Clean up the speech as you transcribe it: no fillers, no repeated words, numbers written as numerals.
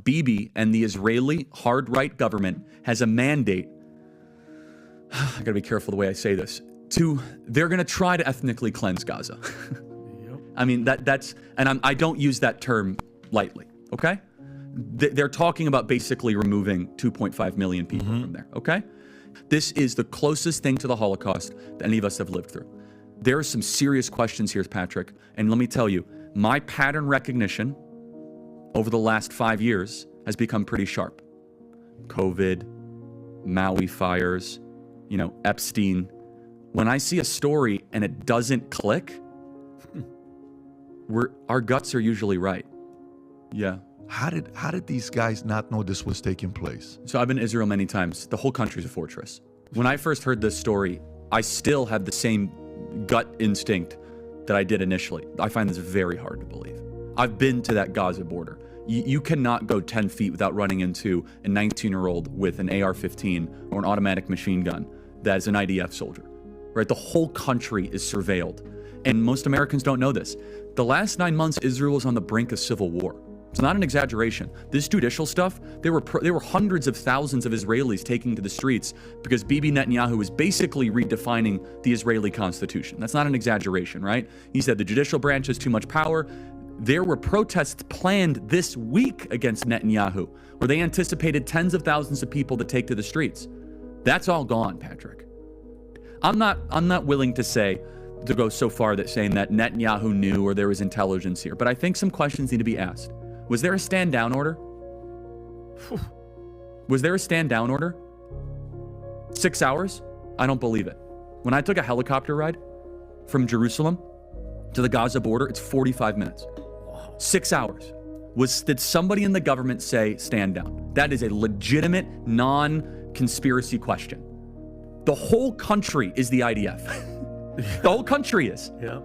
Bibi and the Israeli hard-right government has a mandate. I gotta be careful the way I say this. They're gonna try to ethnically cleanse Gaza. Yep. I mean, I don't use that term lightly, okay? They're talking about basically removing 2.5 million people from there, okay? This is the closest thing to the Holocaust that any of us have lived through. There are some serious questions here, Patrick, and let me tell you, my pattern recognition over the last 5 years has become pretty sharp. COVID, Maui fires, Epstein. When I see a story and it doesn't click, our guts are usually right. Yeah. How did these guys not know this was taking place? So I've been to Israel many times. The whole country's a fortress. When I first heard this story, I still have the same gut instinct that I did initially. I find this very hard to believe. I've been to that Gaza border. You cannot go 10 feet without running into a 19-year-old with an AR-15 or an automatic machine gun that is an IDF soldier, right? The whole country is surveilled. And most Americans don't know this. The last 9 months, Israel was on the brink of civil war. It's not an exaggeration. This judicial stuff, there were hundreds of thousands of Israelis taking to the streets because Bibi Netanyahu was basically redefining the Israeli constitution. That's not an exaggeration, right? He said the judicial branch has too much power. There were protests planned this week against Netanyahu, where they anticipated tens of thousands of people to take to the streets. That's all gone, Patrick. I'm not willing to go so far that saying that Netanyahu knew or there was intelligence here, but I think some questions need to be asked. Was there a stand down order? Was there a stand down order? 6 hours? I don't believe it. When I took a helicopter ride from Jerusalem to the Gaza border, it's 45 minutes. 6 hours. Did somebody in the government say stand down? That is a legitimate, non-conspiracy question. The whole country is the IDF. The whole country is. Yeah.